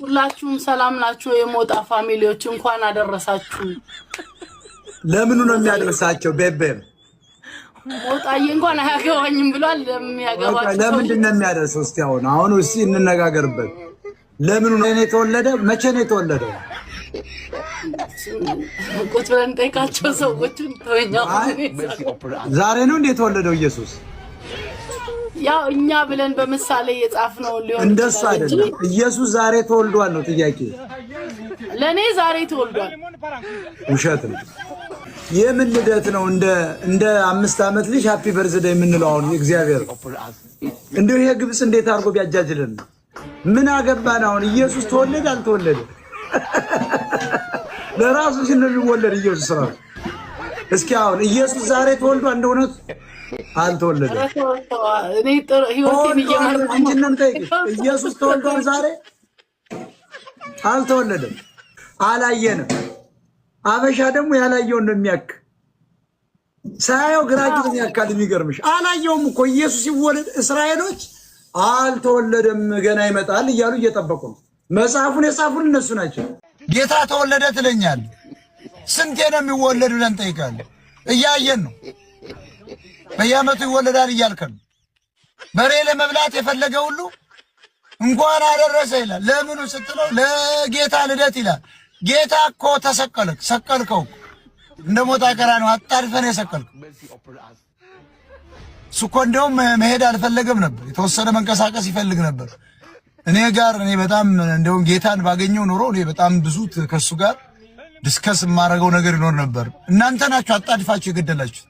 ሁላችሁም ሰላም ናችሁ? የሞጣ ፋሚሊዎች እንኳን አደረሳችሁ። ለምኑ ነው የሚያደርሳቸው? ቤቤም ሞጣዬ እንኳን አያገባኝም ብሏል። ለሚያገባችሁ ለምንድን ነው የሚያደርሰው? እስቲ አሁን እስቲ እንነጋገርበት። ለምኑ ነው የተወለደ? መቼ ነው የተወለደው? ቁጭ ብለን ጠይቃቸው ሰዎችን ተወኛው። ዛሬ ነው እንዴ የተወለደው ኢየሱስ? ያው እኛ ብለን በምሳሌ የጻፍነው ሊሆን እንደሱ አይደለም። ኢየሱስ ዛሬ ተወልዷል ነው ጥያቄ። ለኔ ዛሬ ተወልዷል። ውሸት ነው። የምን ልደት ነው? እንደ 5 ዓመት ልጅ ሃፒ በርዝዴይ የምንለው አሁን እግዚአብሔር እንደው ይሄ ግብጽ እንዴት አድርጎ ቢያጃጅልን ምን አገባን? አሁን ኢየሱስ ተወለደ አልተወለደ ለራሱ ሲል ነው የሚወለድ ኢየሱስ ራሱ። እስኪ አሁን ኢየሱስ ዛሬ ተወልዷል እንደሆነ አልተወለደ? እኔ ህይወቴን እየመረጥኩ ኢየሱስ ተወልዷል ዛሬ አልተወለደም? አላየንም። አበሻ ደግሞ ያላየውን ነው የሚያክ ሳያው ግራጅን ያካል። የሚገርምሽ አላየውም እኮ ኢየሱስ ሲወለድ እስራኤሎች አልተወለደም ገና ይመጣል እያሉ እየጠበቁ ነው። መጽሐፉን የጻፉን እነሱ ናቸው። ጌታ ተወለደ ትለኛል። ስንቴ ነው የሚወለድ ብለን ጠይቃለን። እያየን ነው። በየዓመቱ ይወለዳል እያልከን በሬ ለመብላት የፈለገ ሁሉ እንኳን አደረሰ ይላል። ለምኑ ስትለው ለጌታ ልደት ይላል። ጌታ እኮ ተሰቀልክ፣ ሰቀልከው እንደ ሞት አቀራ ነው አጣድፈን የሰቀልከው። እሱ እኮ እንደውም መሄድ አልፈለገም ነበር፣ የተወሰነ መንቀሳቀስ ይፈልግ ነበር። እኔ በጣም እንደውም ጌታን ባገኘው ኖሮ እኔ በጣም ብዙ ከሱ ጋር ዲስከስ የማደርገው ነገር ይኖር ነበር። እናንተ ናችሁ አጣድፋችሁ የገደላችሁ።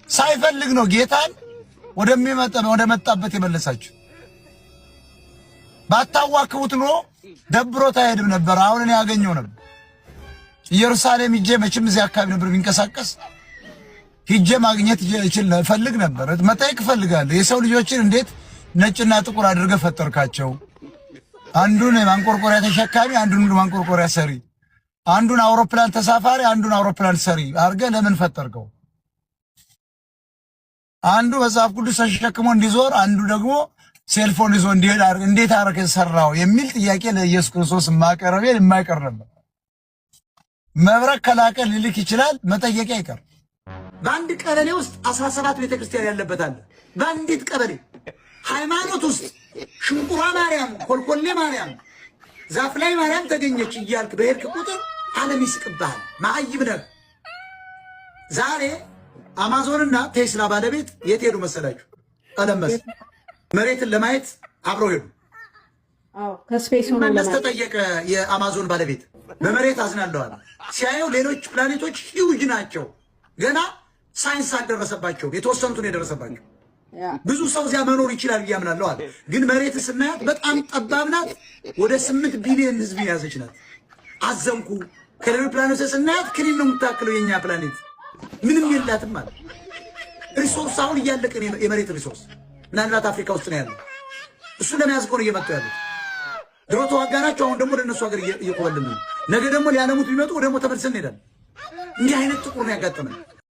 ሳይፈልግ ነው ጌታን ወደ መጣበት የመለሳችሁ። ባታዋክቡት ኖሮ ደብሮት አይሄድም ነበር። አሁን እኔ ያገኘው ነበር። ኢየሩሳሌም ሂጄ መቼም እዚህ አካባቢ ነበር ቢንቀሳቀስ ሂጄ ማግኘት እፈልግ ነበር። መጠየቅ እፈልጋለሁ። የሰው ልጆችን እንዴት ነጭና ጥቁር አድርገህ ፈጠርካቸው? አንዱን ማንቆርቆሪያ ተሸካሚ፣ አንዱን ማንቆርቆሪያ ሰሪ፣ አንዱን አውሮፕላን ተሳፋሪ፣ አንዱን አውሮፕላን ሰሪ አድርገህ ለምን ፈጠርከው? አንዱ መጽሐፍ ቅዱስ ተሸክሞ እንዲዞር፣ አንዱ ደግሞ ሴልፎን ይዞ እንዲሄድ እንዴት አረከ ሰራው የሚል ጥያቄ ለኢየሱስ ክርስቶስ ማቀረቤ የማይቀር ነበር። መብረቅ ከላከ ሊልክ ይችላል፣ መጠየቅ አይቀር። በአንድ ቀበሌ ውስጥ 17 ቤተክርስቲያን ያለበት አለ። በአንዲት ቀበሌ ሃይማኖት ውስጥ ሽንቁራ ማርያም፣ ኮልኮሌ ማርያም፣ ዛፍ ላይ ማርያም ተገኘች እያልክ በሄድክ ቁጥር ዓለም ይስቅብሃል። ማዕይብ ነህ። ዛሬ አማዞንና ቴስላ ባለቤት የት ሄዱ መሰላችሁ? ቀለም መሬትን ለማየት አብረው ሄዱ። ከስፔስ ሆነ መለስ ተጠየቀ። የአማዞን ባለቤት በመሬት አዝናለዋል። ሲያየው ሌሎች ፕላኔቶች ሂውጅ ናቸው። ገና ሳይንስ አልደረሰባቸው፣ የተወሰኑትን የደረሰባቸው። ብዙ ሰው እዚያ መኖር ይችላል ብዬ አምናለሁ አለ። ግን መሬት ስናያት በጣም ጠባብ ናት። ወደ 8 ቢሊዮን ህዝብ የያዘች ናት። አዘንኩ። ከሌሎች ፕላኔቶች ስናያት ክኒን ነው የምታክለው። የኛ ፕላኔት ምንም የላትም ማለት ሪሶርስ አሁን እያለቀ የመሬት ሪሶርስ ምናልባት አፍሪካ ውስጥ ነው ያለው። እሱ ለመያዝ እኮ ነው እየመጡ ያሉት። ድሮ ተዋጋናቸው፣ አሁን ደግሞ ለነሱ ሀገር እየቆበልን ነው። ነገ ደግሞ ሊያለሙት ቢመጡ ደግሞ ተመልሰን እንሄዳለን። እንዲህ አይነት ጥቁር ነው ያጋጠመን።